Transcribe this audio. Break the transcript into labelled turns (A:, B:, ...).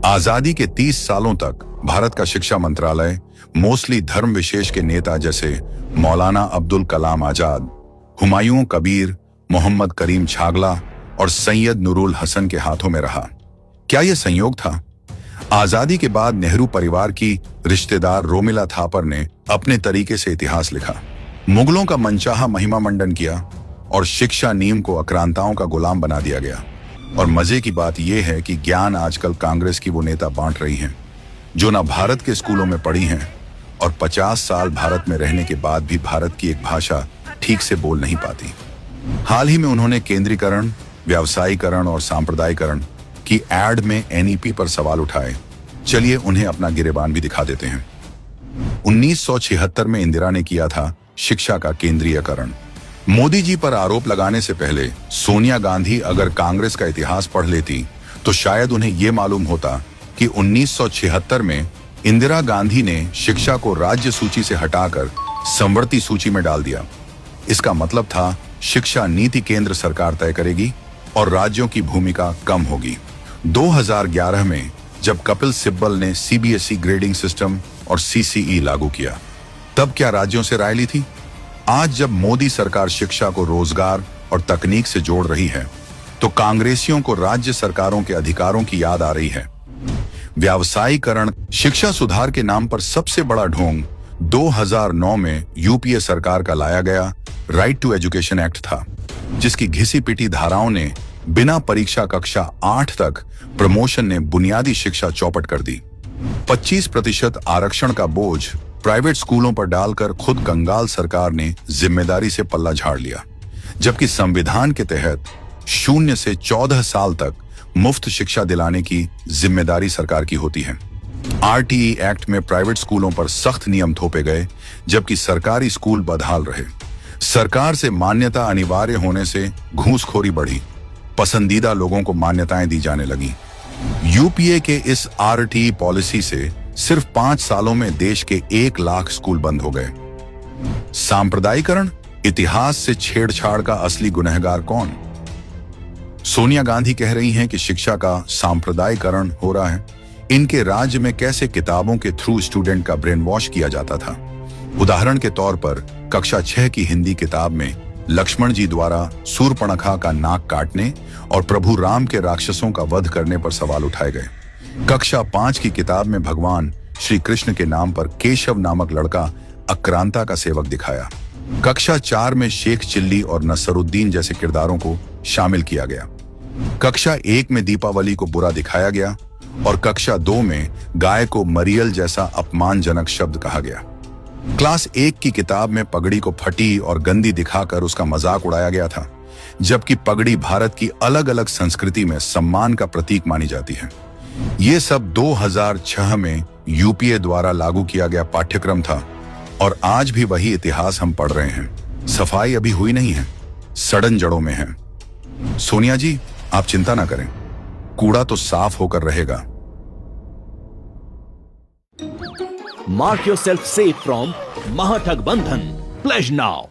A: आजादी के 30 सालों तक भारत का शिक्षा मंत्रालय मोस्टली धर्म विशेष के नेता जैसे मौलाना अब्दुल कलाम आजाद, हुमायूं कबीर, मोहम्मद करीम छागला और सैयद नूरुल हसन के हाथों में रहा। क्या यह संयोग था? आजादी के बाद नेहरू परिवार की रिश्तेदार रोमिला थापर ने अपने तरीके से इतिहास लिखा, मुगलों का मनचाहा महिमा मंडन किया और शिक्षा नीम को आक्रांताओं का गुलाम बना दिया गया। और मजे की बात यह है कि ज्ञान आजकल कांग्रेस की वो नेता बांट रही हैं जो ना भारत के स्कूलों में पढ़ी हैं और 50 साल भारत में रहने के बाद भी भारत की एक भाषा ठीक से बोल नहीं पाती। हाल ही में उन्होंने केंद्रीकरण, व्यावसायीकरण और सांप्रदायिकरण की एड में एनईपी पर सवाल उठाए। चलिए उन्हें अपना गिरेबान भी दिखा देते हैं। 1976 में इंदिरा ने किया था शिक्षा का केंद्रीयकरण। मोदी जी पर आरोप लगाने से पहले सोनिया गांधी अगर कांग्रेस का इतिहास पढ़ लेती तो शायद उन्हें यह मालूम होता कि 1976 में इंदिरा गांधी ने शिक्षा को राज्य सूची से हटाकर संवर्ती सूची में डाल दिया। इसका मतलब था शिक्षा नीति केंद्र सरकार तय करेगी और राज्यों की भूमिका कम होगी। 2011 में जब कपिल सिब्बल ने सीबीएसई ग्रेडिंग सिस्टम और सीसीई लागू किया, तब क्या राज्यों से राय ली थी? आज जब मोदी सरकार शिक्षा को रोजगार और तकनीक से जोड़ रही है, तो कांग्रेसियों को राज्य सरकारों के अधिकारों की याद आ रही है। व्यावसायीकरण शिक्षा सुधार के नाम पर सबसे बड़ा ढोंग 2009 में यूपीए सरकार का लाया गया राइट टू एजुकेशन एक्ट था, जिसकी घिसी पिटी धाराओं ने बिना परीक्षा कक्षा 8 तक प्रमोशन ने बुनियादी शिक्षा चौपट कर दी। 25% आरक्षण का बोझ प्राइवेट स्कूलों पर डालकर खुद कंगाल सरकार ने जिम्मेदारी से पल्ला झाड़ लिया, जबकि संविधान के तहत 0 से 14 साल तक मुफ्त शिक्षा दिलाने की जिम्मेदारी सरकार की होती है। आरटीई एक्ट में प्राइवेट स्कूलों पर सख्त नियम थोपे गए, जबकि सरकारी स्कूल बदहाल रहे। सरकार से मान्यता अनिवार्य होने से घूसखोरी बढ़ी, पसंदीदा लोगों को मान्यताएं दी जाने लगी। यूपीए के इस आरटीई पॉलिसी से सिर्फ 5 सालों में देश के 1 लाख स्कूल बंद हो गए। सांप्रदायिकरण, इतिहास से छेड़छाड़ का असली गुनहगार कौन? सोनिया गांधी कह रही हैं कि शिक्षा का सांप्रदायिकरण हो रहा है। इनके राज्य में कैसे किताबों के थ्रू स्टूडेंट का ब्रेन वॉश किया जाता था। उदाहरण के तौर पर कक्षा 6 की हिंदी किताब में लक्ष्मण जी द्वारा सूर्पणखा का नाक काटने और प्रभु राम के राक्षसों का वध करने पर सवाल उठाए गए। कक्षा 5 की किताब में भगवान श्री कृष्ण के नाम पर केशव नामक लड़का आक्रांता का सेवक दिखाया। कक्षा 4 में शेख चिल्ली और नसरुद्दीन जैसे किरदारों को शामिल किया गया। कक्षा 1 में दीपावली को बुरा दिखाया गया और कक्षा 2 में गाय को मरियल जैसा अपमानजनक शब्द कहा गया। क्लास 1 की किताब में पगड़ी को फटी और गंदी दिखाकर उसका मजाक उड़ाया गया था, जबकि पगड़ी भारत की अलग अलग संस्कृति में सम्मान का प्रतीक मानी जाती है। ये सब 2006 में यूपीए द्वारा लागू किया गया पाठ्यक्रम था और आज भी वही इतिहास हम पढ़ रहे हैं। सफाई अभी हुई नहीं है, सड़न जड़ों में है। सोनिया जी, आप चिंता ना करें, कूड़ा तो साफ होकर रहेगा।
B: Mark yourself safe from Mahathag Bandhan. Pledge now.